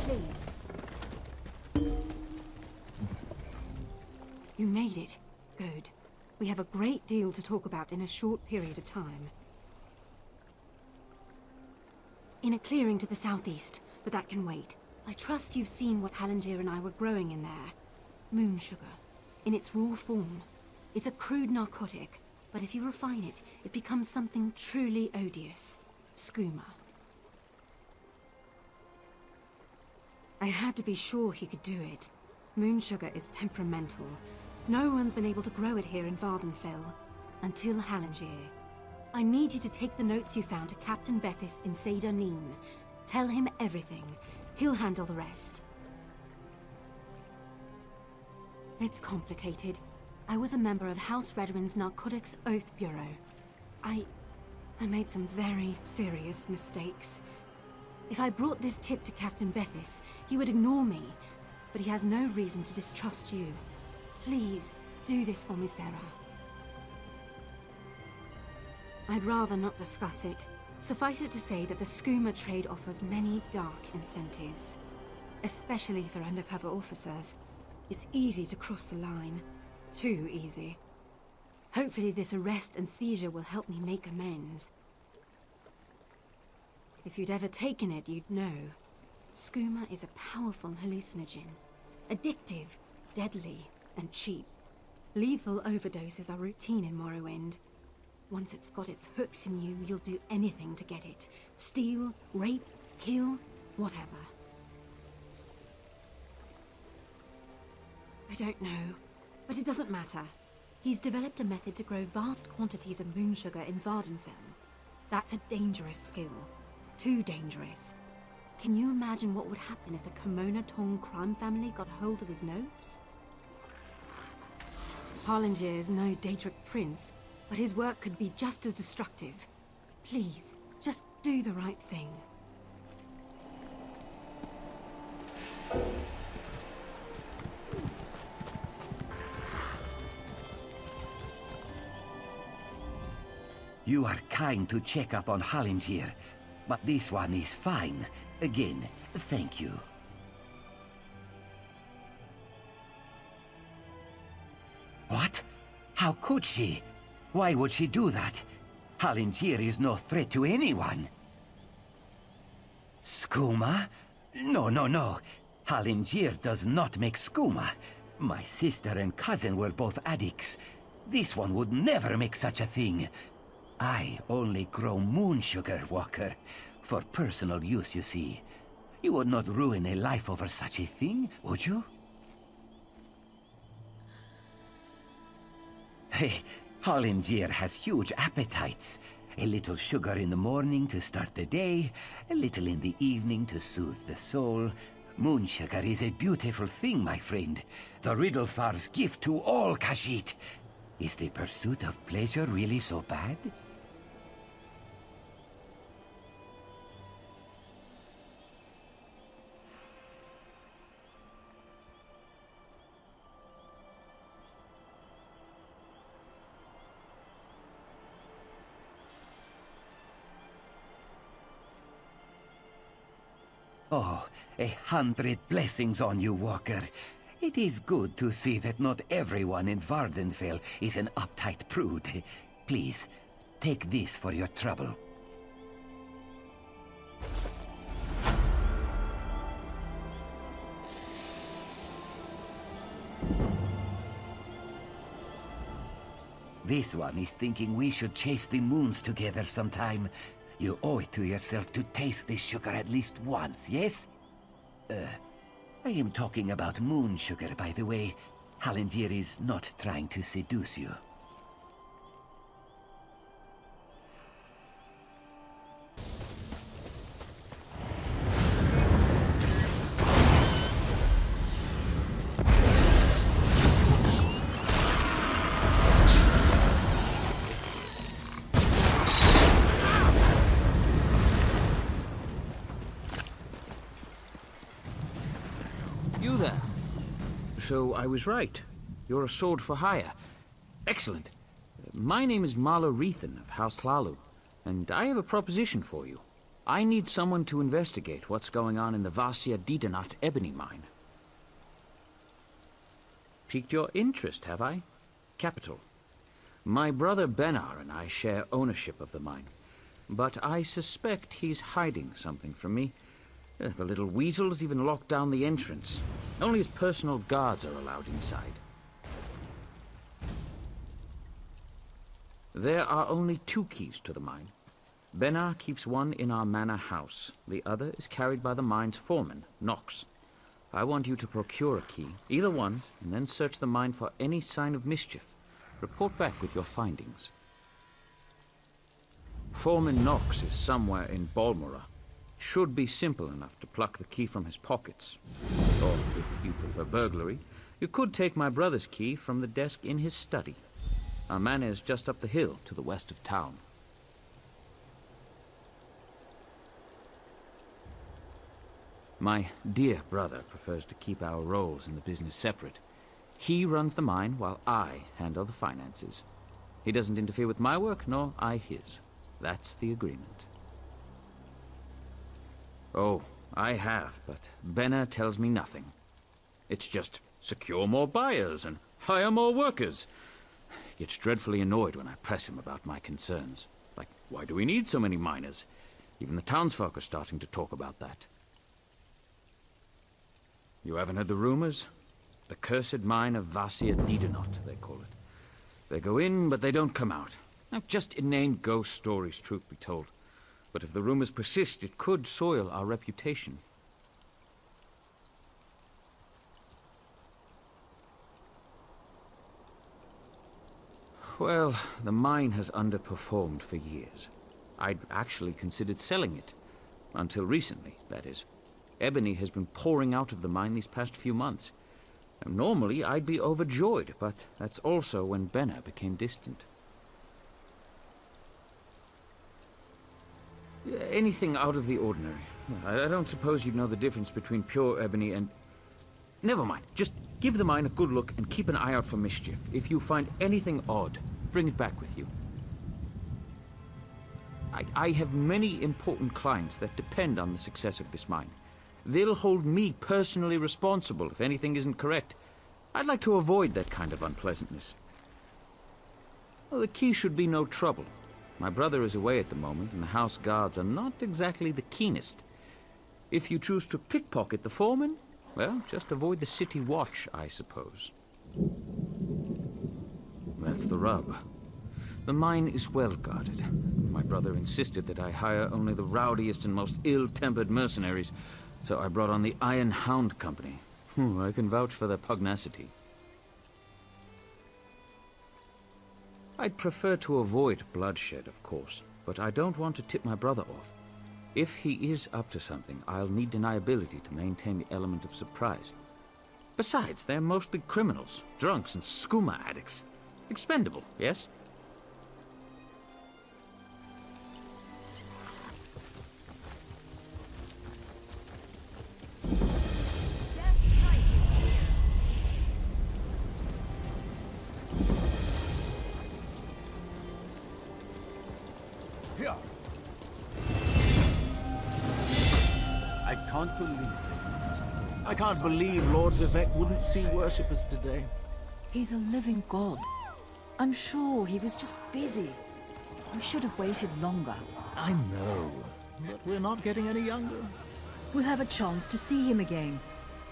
please. You made it. Good. We have a great deal to talk about in a short period of time. In a clearing to the southeast, but that can wait. I trust you've seen what Hallengier and I were growing in there. Moon sugar. In its raw form. It's a crude narcotic, but if you refine it, it becomes something truly odious. Skooma. I had to be sure he could do it. Moon sugar is temperamental. No one's been able to grow it here in Vardenfell. Until Hallengier. I need you to take the notes you found to Captain Bethis in Seder Neen. Tell him everything. He'll handle the rest. It's complicated. I was a member of House Redwin's Narcotics Oath Bureau. I made some very serious mistakes. If I brought this tip to Captain Bethis, he would ignore me. But he has no reason to distrust you. Please, do this for me, Sarah. I'd rather not discuss it. Suffice it to say that the skooma trade offers many dark incentives. Especially for undercover officers. It's easy to cross the line. Too easy. Hopefully this arrest and seizure will help me make amends. If you'd ever taken it, you'd know. Skooma is a powerful hallucinogen. Addictive, deadly, and cheap. Lethal overdoses are routine in Morrowind. Once it's got its hooks in you, you'll do anything to get it. Steal, rape, kill, whatever. I don't know, but it doesn't matter. He's developed a method to grow vast quantities of moon sugar in Vardenfell. That's a dangerous skill. Too dangerous. Can you imagine what would happen if the Kimona Tong crime family got hold of his notes? Hallengier is no Daedric prince, but his work could be just as destructive. Please, just do the right thing. You are kind to check up on Hallengier, but this one is fine. Again, thank you. What? How could she? Why would she do that? Hallengier is no threat to anyone. Skooma? No, no, no. Hallengier does not make skooma. My sister and cousin were both addicts. This one would never make such a thing. I only grow moon sugar, Walker. For personal use, you see. You would not ruin a life over such a thing, would you? Hey, Hallengier has huge appetites. A little sugar in the morning to start the day, a little in the evening to soothe the soul. Moon sugar is a beautiful thing, my friend. The Riddlethar's gift to all Khajiit. Is the pursuit of pleasure really so bad? Oh, 100 blessings on you, Walker. It is good to see that not everyone in Vardenfell is an uptight prude. Please, take this for your trouble. This one is thinking we should chase the moons together sometime. You owe it to yourself to taste this sugar at least once, yes? I am talking about moon sugar, by the way. Hallengier is not trying to seduce you. You there? So I was right. You're a sword for hire. Excellent. My name is Marlo Rethan of House Hlalu, and I have a proposition for you. I need someone to investigate what's going on in the Vasia Didanat ebony mine. Piqued your interest, have I? Capital. My brother Benar and I share ownership of the mine, but I suspect he's hiding something from me. The little weasels even locked down the entrance. Only his personal guards are allowed inside. There are only 2 keys to the mine. Benar keeps one in our manor house. The other is carried by the mine's foreman, Nox. I want you to procure a key, either one, and then search the mine for any sign of mischief. Report back with your findings. Foreman Nox is somewhere in Balmora. Should be simple enough to pluck the key from his pockets. Or, if you prefer burglary, you could take my brother's key from the desk in his study. Our manor is just up the hill to the west of town. My dear brother prefers to keep our roles in the business separate. He runs the mine while I handle the finances. He doesn't interfere with my work, nor I his. That's the agreement. Oh, I have, but Benner tells me nothing. It's just secure more buyers and hire more workers. He gets dreadfully annoyed when I press him about my concerns. Like, why do we need so many miners? Even the townsfolk are starting to talk about that. You haven't heard the rumors? The cursed mine of Vasia Didanot, they call it. They go in, but they don't come out. Now, just inane ghost stories, truth be told. But if the rumors persist, it could soil our reputation. Well, the mine has underperformed for years. I'd actually considered selling it. Until recently, that is. Ebony has been pouring out of the mine these past few months. And normally, I'd be overjoyed, but that's also when Benner became distant. Anything out of the ordinary. I don't suppose you'd know the difference between pure ebony and... Never mind. Just give the mine a good look and keep an eye out for mischief. If you find anything odd, bring it back with you. I have many important clients that depend on the success of this mine. They'll hold me personally responsible if anything isn't correct. I'd like to avoid that kind of unpleasantness. Well, the key should be no trouble. My brother is away at the moment, and the house guards are not exactly the keenest. If you choose to pickpocket the foreman, well, just avoid the city watch, I suppose. That's the rub. The mine is well guarded. My brother insisted that I hire only the rowdiest and most ill-tempered mercenaries, so I brought on the Iron Hound Company. I can vouch for their pugnacity. I'd prefer to avoid bloodshed, of course, but I don't want to tip my brother off. If he is up to something, I'll need deniability to maintain the element of surprise. Besides, they're mostly criminals, drunks, and skooma addicts. Expendable, yes? I can't believe Lord Vivek wouldn't see worshippers today. He's a living god. I'm sure he was just busy. We should have waited longer. I know, but we're not getting any younger. We'll have a chance to see him again.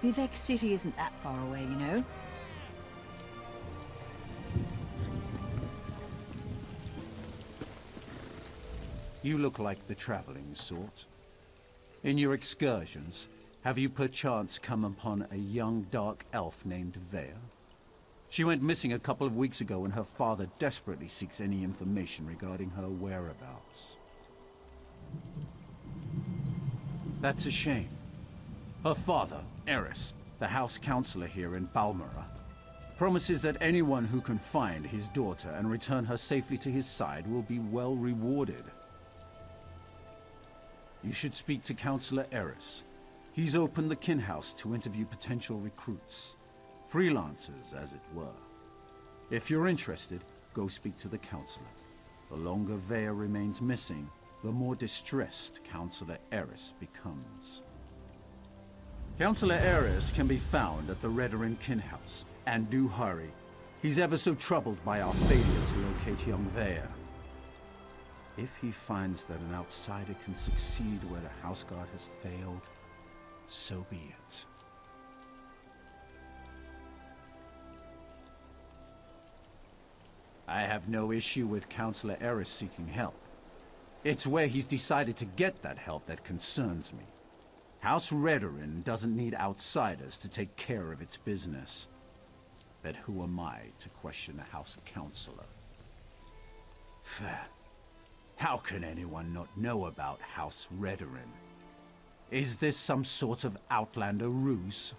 Vivek City isn't that far away, you know. You look like the traveling sort. In your excursions, have you perchance come upon a young dark elf named Vea? She went missing a couple of weeks ago and her father desperately seeks any information regarding her whereabouts. That's a shame. Her father, Eris, the house counselor here in Balmora, promises that anyone who can find his daughter and return her safely to his side will be well rewarded. You should speak to Counselor Eris. He's opened the kin house to interview potential recruits. Freelancers, as it were. If you're interested, go speak to the counselor. The longer Vea remains missing, the more distressed Councillor Eris becomes. Councillor Eris can be found at the Redoran Kin House, and do hurry. He's ever so troubled by our failure to locate young Vaya. If he finds that an outsider can succeed where the Houseguard has failed, so be it. I have no issue with Councillor Eris seeking help. It's where he's decided to get that help that concerns me. House Redoran doesn't need outsiders to take care of its business. But who am I to question a House Councillor? Fair. How can anyone not know about House Redoran? Is this some sort of Outlander ruse?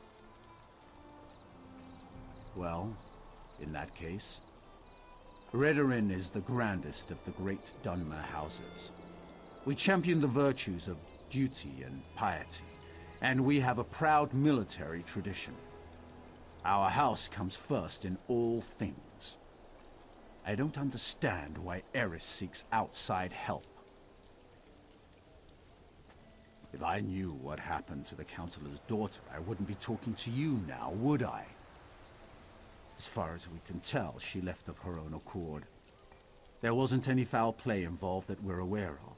Well, in that case, Redoran is the grandest of the great Dunmer houses. We champion the virtues of duty and piety, and we have a proud military tradition. Our house comes first in all things. I don't understand why Eris seeks outside help. If I knew what happened to the Councillor's daughter, I wouldn't be talking to you now, would I? As far as we can tell, she left of her own accord. There wasn't any foul play involved that we're aware of.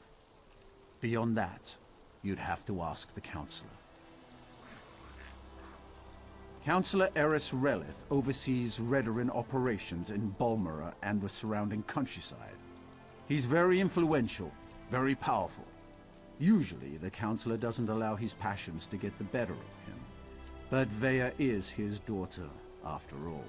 Beyond that, you'd have to ask the Councillor. Councillor Eris Relith oversees Redoran operations in Balmora and the surrounding countryside. He's very influential, very powerful. Usually, the Councillor doesn't allow his passions to get the better of him. But Vaya is his daughter, after all.